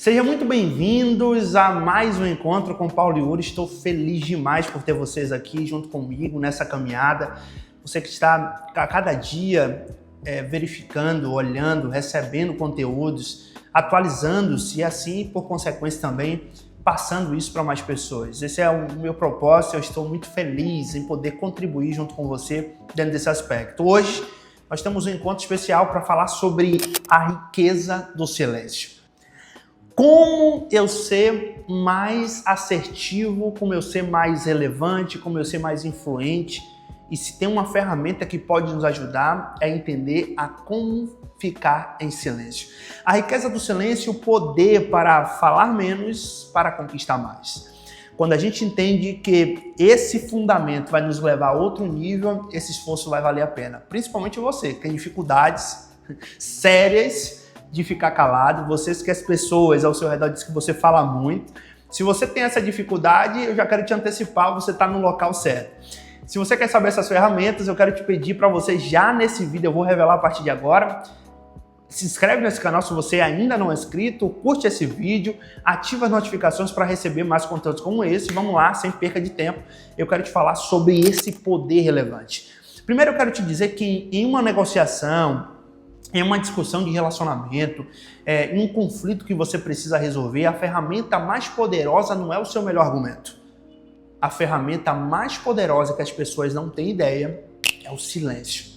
Sejam muito bem-vindos a mais um encontro com Paulo e Yuri. Estou feliz demais por ter vocês aqui junto comigo nessa caminhada. Você que está a cada dia verificando, olhando, recebendo conteúdos, atualizando-se e assim, por consequência também, passando isso para mais pessoas. Esse é o meu propósito, eu estou muito feliz em poder contribuir junto com você dentro desse aspecto. Hoje, nós temos um encontro especial para falar sobre a riqueza do silêncio. Como eu ser mais assertivo, como eu ser mais relevante, como eu ser mais influente. E se tem uma ferramenta que pode nos ajudar é entender a como ficar em silêncio. A riqueza do silêncio, o poder para falar menos, para conquistar mais. Quando a gente entende que esse fundamento vai nos levar a outro nível, esse esforço vai valer a pena. Principalmente você, que tem dificuldades sérias de ficar calado, vocês que as pessoas ao seu redor dizem que você fala muito. Se você tem essa dificuldade, eu já quero te antecipar, você está no local certo. Se você quer saber essas ferramentas, eu quero te pedir para você já nesse vídeo, eu vou revelar a partir de agora, se inscreve nesse canal se você ainda não é inscrito, curte esse vídeo, ativa as notificações para receber mais conteúdos como esse. Vamos lá, sem perca de tempo, eu quero te falar sobre esse poder relevante. Primeiro eu quero te dizer que em uma negociação, em uma discussão de relacionamento, em um conflito que você precisa resolver, a ferramenta mais poderosa não é o seu melhor argumento. A ferramenta mais poderosa que as pessoas não têm ideia é o silêncio.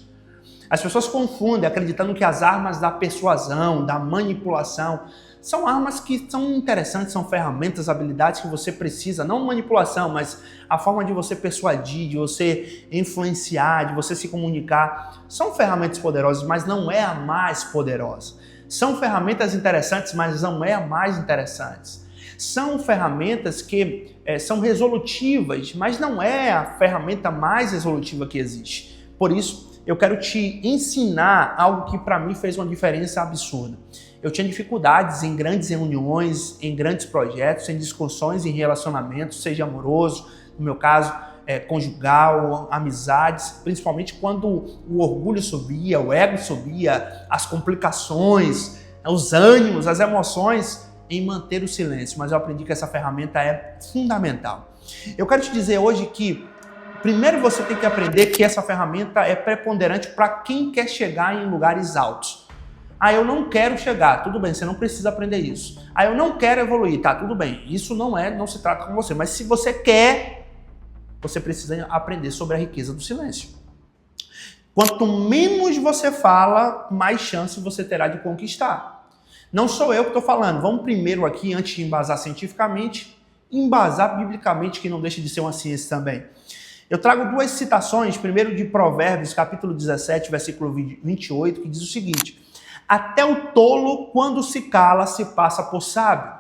As pessoas confundem acreditando que as armas da persuasão, da manipulação, são armas que são interessantes, são ferramentas, habilidades que você precisa, não manipulação, mas a forma de você persuadir, de você influenciar, de você se comunicar. São ferramentas poderosas, mas não é a mais poderosa. São ferramentas interessantes, mas não é a mais interessante. São ferramentas que são resolutivas, mas não é a ferramenta mais resolutiva que existe. Por isso, eu quero te ensinar algo que para mim fez uma diferença absurda. Eu tinha dificuldades em grandes reuniões, em grandes projetos, em discussões, em relacionamentos, seja amoroso, no meu caso, conjugal, amizades, principalmente quando o orgulho subia, o ego subia, as complicações, os ânimos, as emoções, em manter o silêncio. Mas eu aprendi que essa ferramenta é fundamental. Eu quero te dizer hoje que primeiro você tem que aprender que essa ferramenta é preponderante para quem quer chegar em lugares altos. Ah, eu não quero chegar, tudo bem, você não precisa aprender isso. Ah, eu não quero evoluir, tá, tudo bem, isso não se trata com você. Mas se você quer, você precisa aprender sobre a riqueza do silêncio. Quanto menos você fala, mais chance você terá de conquistar. Não sou eu que estou falando, vamos primeiro aqui, antes de embasar cientificamente, embasar biblicamente, que não deixa de ser uma ciência também. Eu trago duas citações, primeiro de Provérbios, capítulo 17, versículo 28, que diz o seguinte: até o tolo, quando se cala, se passa por sábio.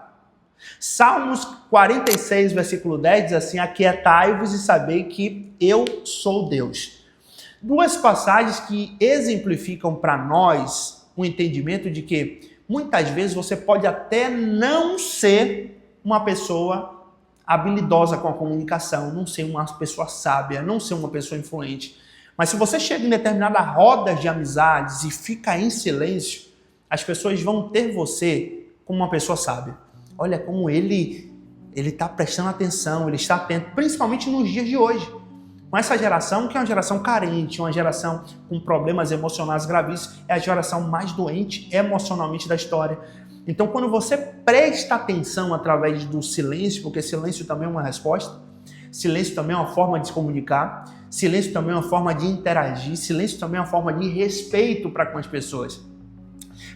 Salmos 46, versículo 10, diz assim: aquietai-vos e sabei que eu sou Deus. Duas passagens que exemplificam para nós o entendimento de que muitas vezes você pode até não ser uma pessoa habilidosa com a comunicação, não ser uma pessoa sábia, não ser uma pessoa influente. Mas se você chega em determinada roda de amizades e fica em silêncio, as pessoas vão ter você como uma pessoa sábia. Olha como ele está prestando atenção, ele está atento, principalmente nos dias de hoje. Com essa geração, que é uma geração carente, uma geração com problemas emocionais gravíssimos, é a geração mais doente emocionalmente da história. Então, quando você presta atenção através do silêncio, porque silêncio também é uma resposta, silêncio também é uma forma de se comunicar, silêncio também é uma forma de interagir, silêncio também é uma forma de respeito para com as pessoas.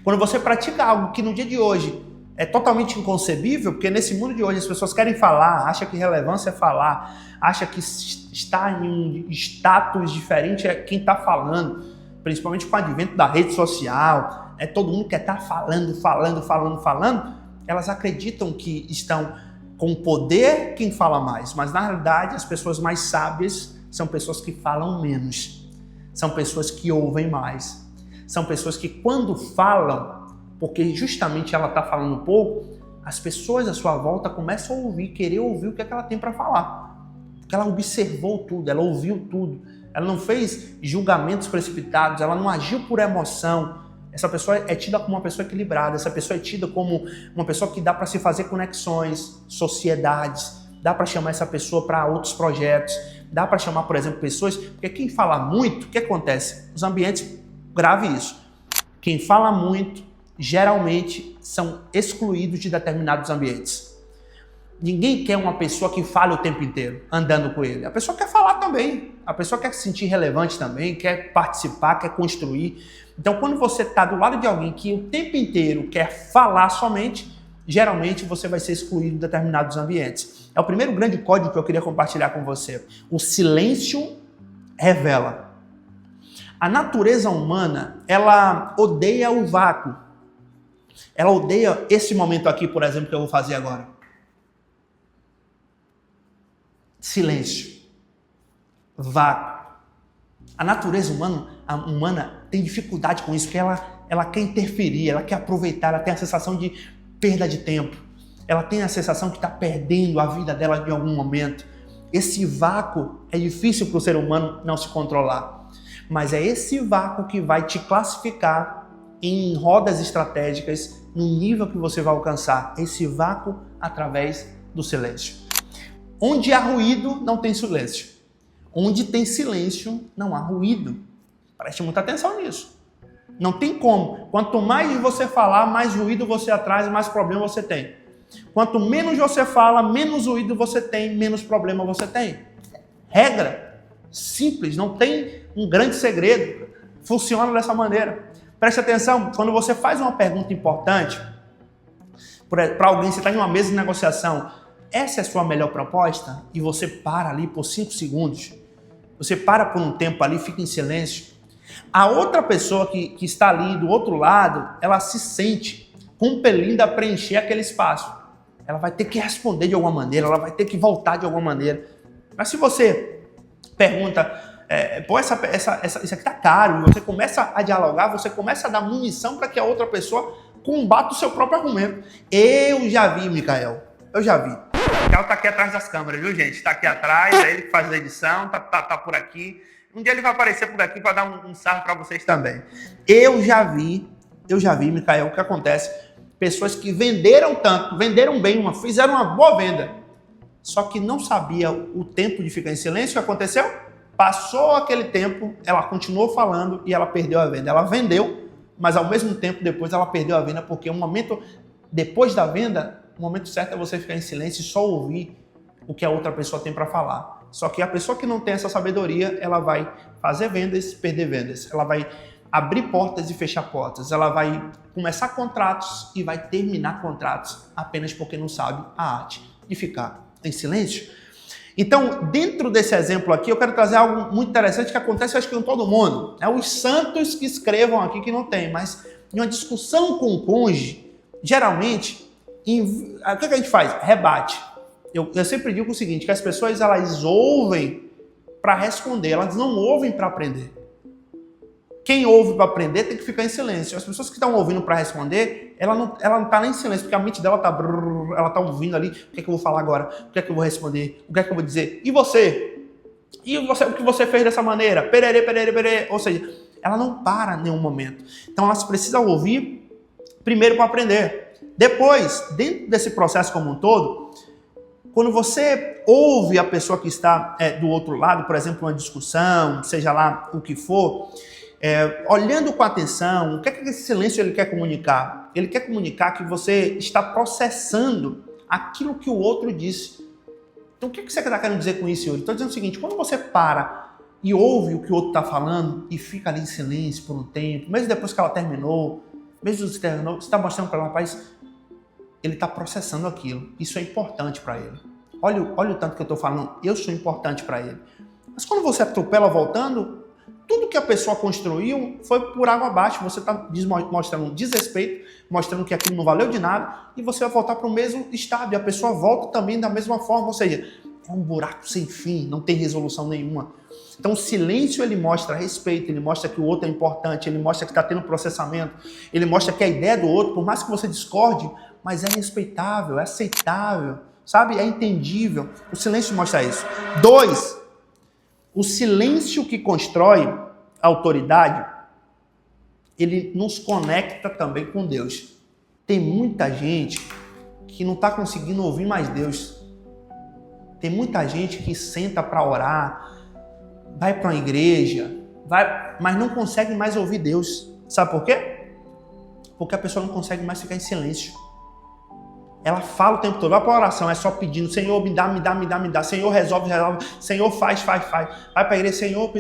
Quando você pratica algo que no dia de hoje é totalmente inconcebível, porque nesse mundo de hoje as pessoas querem falar, acham que relevância é falar, acham que está em um status diferente é quem está falando, principalmente com o advento da rede social, todo mundo quer estar falando, elas acreditam que estão com poder quem fala mais, mas na realidade as pessoas mais sábias são pessoas que falam menos, são pessoas que ouvem mais, são pessoas que quando falam, porque justamente ela está falando pouco, as pessoas à sua volta começam a ouvir, querer ouvir o que ela tem para falar, porque ela observou tudo, ela ouviu tudo, ela não fez julgamentos precipitados, ela não agiu por emoção, Essa pessoa é tida como uma pessoa equilibrada, essa pessoa é tida como uma pessoa que dá para se fazer conexões, sociedades, dá para chamar essa pessoa para outros projetos, dá para chamar, por exemplo, pessoas, porque quem fala muito, o que acontece? Os ambientes, grave isso, quem fala muito, geralmente são excluídos de determinados ambientes. Ninguém quer uma pessoa que fale o tempo inteiro, andando com ele. A pessoa quer falar também, a pessoa quer se sentir relevante também, quer participar, quer construir. Então, quando você está do lado de alguém que o tempo inteiro quer falar somente, geralmente você vai ser excluído de determinados ambientes. É o primeiro grande código que eu queria compartilhar com você. O silêncio revela. A natureza humana, ela odeia o vácuo. Ela odeia esse momento aqui, por exemplo, que eu vou fazer agora. Silêncio. Vácuo. A natureza humana tem dificuldade com isso, porque ela quer interferir, ela quer aproveitar, ela tem a sensação de perda de tempo. Ela tem a sensação que está perdendo a vida dela em algum momento. Esse vácuo é difícil para o ser humano não se controlar. Mas é esse vácuo que vai te classificar em rodas estratégicas, no nível que você vai alcançar. Esse vácuo através do silêncio. Onde há ruído, não tem silêncio. Onde tem silêncio, não há ruído. Preste muita atenção nisso. Não tem como. Quanto mais você falar, mais ruído você traz, mais problema você tem. Quanto menos você fala, menos ruído você tem, menos problema você tem. Regra. Simples, não tem um grande segredo. Funciona dessa maneira. Preste atenção, quando você faz uma pergunta importante, para alguém, você está em uma mesa de negociação, essa é a sua melhor proposta? E você para ali por 5 segundos. Você para por um tempo ali, fica em silêncio. A outra pessoa que está ali do outro lado, ela se sente compelindo a preencher aquele espaço. Ela vai ter que responder de alguma maneira, ela vai ter que voltar de alguma maneira. Mas se você pergunta, pô, isso aqui tá caro, e você começa a dialogar, você começa a dar munição para que a outra pessoa combata o seu próprio argumento. Eu já vi, Micael, eu já vi. O Micael tá aqui atrás das câmeras, viu, gente? Tá aqui atrás, é ele que faz a edição, tá por aqui. Um dia ele vai aparecer por aqui para dar um sarro para vocês também. Eu já vi, Micael, o que acontece? Pessoas que venderam tanto, venderam bem, fizeram uma boa venda, só que não sabia o tempo de ficar em silêncio. O que aconteceu? Passou aquele tempo, ela continuou falando e ela perdeu a venda. Ela vendeu, mas ao mesmo tempo depois ela perdeu a venda, porque o momento depois da venda, o momento certo é você ficar em silêncio e só ouvir o que a outra pessoa tem para falar. Só que a pessoa que não tem essa sabedoria, ela vai fazer vendas, perder vendas. Ela vai abrir portas e fechar portas. Ela vai começar contratos e vai terminar contratos apenas porque não sabe a arte de ficar em silêncio. Então, dentro desse exemplo aqui, eu quero trazer algo muito interessante que acontece, acho que com todo mundo. É os santos que escrevam aqui que não tem, mas em uma discussão com o cônjuge, geralmente, o que a gente faz? Rebate. Eu sempre digo o seguinte, que as pessoas elas ouvem para responder, elas não ouvem para aprender. Quem ouve para aprender tem que ficar em silêncio. As pessoas que estão ouvindo para responder, ela não está nem em silêncio, porque a mente dela ela está ouvindo ali, o que é que eu vou falar agora? O que é que eu vou responder? O que é que eu vou dizer? E você? O que você fez dessa maneira? Perere. Ou seja, ela não para em nenhum momento. Então ela precisa ouvir primeiro para aprender. Depois, dentro desse processo como um todo, quando você ouve a pessoa que está do outro lado, por exemplo, uma discussão, seja lá o que for, olhando com atenção, o que é que esse silêncio ele quer comunicar? Ele quer comunicar que você está processando aquilo que o outro disse. Então, o que você está querendo dizer com isso, Yuri? Estou dizendo o seguinte, quando você para e ouve o que o outro está falando e fica ali em silêncio por um tempo, mesmo depois que ela terminou, mesmo que você terminou, você está mostrando para ela, rapaz, ele está processando aquilo. Isso é importante para ele. Olha o tanto que eu estou falando, eu sou importante para ele. Mas quando você atropela voltando, tudo que a pessoa construiu foi por água abaixo. Você está mostrando desrespeito, mostrando que aquilo não valeu de nada, e você vai voltar para o mesmo estado. E a pessoa volta também da mesma forma. Ou seja, é um buraco sem fim, não tem resolução nenhuma. Então o silêncio ele mostra respeito, ele mostra que o outro é importante, ele mostra que está tendo processamento, ele mostra que a ideia do outro, por mais que você discorde, mas é respeitável, é aceitável, sabe? É entendível. O silêncio mostra isso. 2, o silêncio que constrói a autoridade, ele nos conecta também com Deus. Tem muita gente que não está conseguindo ouvir mais Deus. Tem muita gente que senta para orar, vai para uma igreja, mas não consegue mais ouvir Deus. Sabe por quê? Porque a pessoa não consegue mais ficar em silêncio. Ela fala o tempo todo, vai para a oração, é só pedindo, Senhor, me dá, me dá, me dá, me dá, Senhor, resolve, resolve, Senhor, faz. Vai para a igreja, Senhor.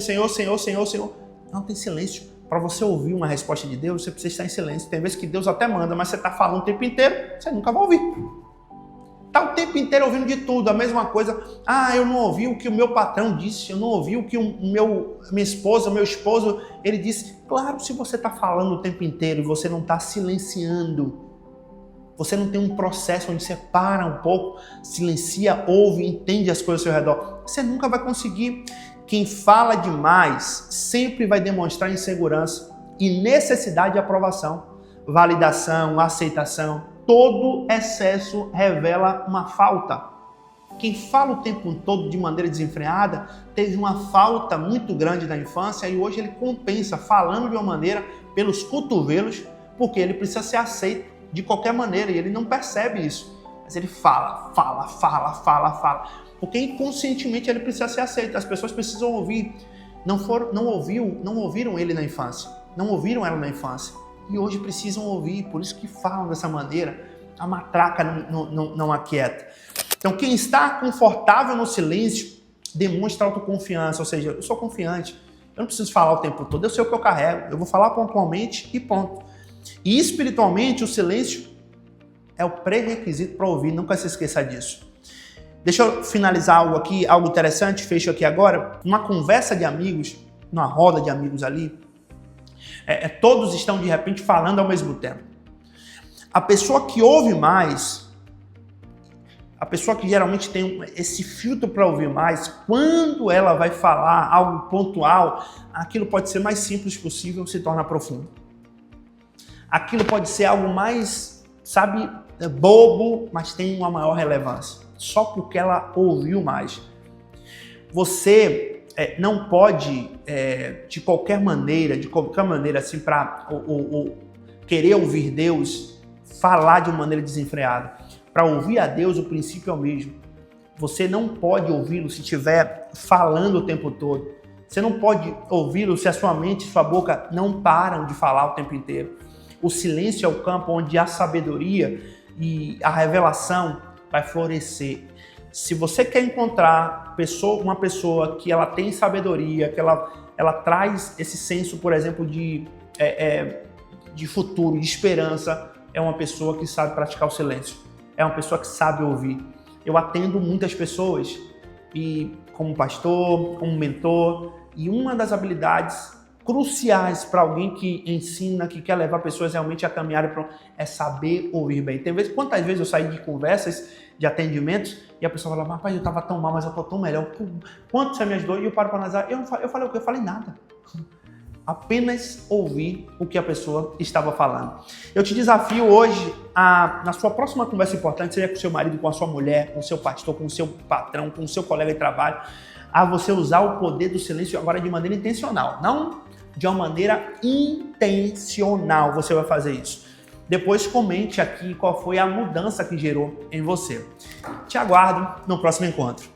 Não tem silêncio. Para você ouvir uma resposta de Deus, você precisa estar em silêncio. Tem vezes que Deus até manda, mas você está falando o tempo inteiro, você nunca vai ouvir. Está o tempo inteiro ouvindo de tudo, a mesma coisa. Eu não ouvi o que o meu patrão disse, eu não ouvi o que minha esposa, meu esposo, ele disse. Claro, se você está falando o tempo inteiro e você não está silenciando, você não tem um processo onde você para um pouco, silencia, ouve, entende as coisas ao seu redor, você nunca vai conseguir. Quem fala demais sempre vai demonstrar insegurança e necessidade de aprovação, validação, aceitação. Todo excesso revela uma falta. Quem fala o tempo todo de maneira desenfreada teve uma falta muito grande na infância e hoje ele compensa falando de uma maneira pelos cotovelos, porque ele precisa ser aceito de qualquer maneira e ele não percebe isso. Mas ele fala. Porque inconscientemente ele precisa ser aceito. As pessoas precisam ouvir. Não ouviram ele na infância. Não ouviram ela na infância. E hoje precisam ouvir. Por isso que falam dessa maneira. A matraca não aquieta. Então quem está confortável no silêncio demonstra autoconfiança. Ou seja, eu sou confiante. Eu não preciso falar o tempo todo. Eu sei o que eu carrego. Eu vou falar pontualmente e ponto. E espiritualmente o silêncio é o pré-requisito para ouvir. Nunca se esqueça disso. Deixa eu finalizar algo aqui, algo interessante, fecho aqui agora. Uma conversa de amigos, numa roda de amigos ali, todos estão de repente falando ao mesmo tempo. A pessoa que ouve mais, a pessoa que geralmente tem esse filtro para ouvir mais, quando ela vai falar algo pontual, aquilo pode ser mais simples possível, se torna profundo. Aquilo pode ser algo mais, bobo, mas tem uma maior relevância. Só porque ela ouviu mais. Você não pode, de qualquer maneira, assim, para querer ouvir Deus, falar de uma maneira desenfreada. Para ouvir a Deus, o princípio é o mesmo. Você não pode ouvi-lo se estiver falando o tempo todo. Você não pode ouvi-lo se a sua mente e sua boca não param de falar o tempo inteiro. O silêncio é o campo onde a sabedoria e a revelação vai florescer. Se você quer encontrar uma pessoa que ela tem sabedoria, que ela traz esse senso, por exemplo, de futuro, de esperança, é uma pessoa que sabe praticar o silêncio. É uma pessoa que sabe ouvir. Eu atendo muitas pessoas e como pastor, como mentor, e uma das habilidades cruciais para alguém que ensina, que quer levar pessoas realmente a caminharem é saber ouvir bem. Quantas vezes eu saí de conversas, de atendimentos, e a pessoa fala, rapaz, eu estava tão mal, mas eu estou tão melhor. Quanto você me ajudou? E eu paro para analisar. Eu falei o quê? Eu falei nada. Apenas ouvir o que a pessoa estava falando. Eu te desafio hoje, na sua próxima conversa importante, seja com o seu marido, com a sua mulher, com o seu pastor, com o seu patrão, com o seu colega de trabalho, a você usar o poder do silêncio agora de maneira intencional. Não de uma maneira intencional você vai fazer isso. Depois comente aqui qual foi a mudança que gerou em você. Te aguardo no próximo encontro.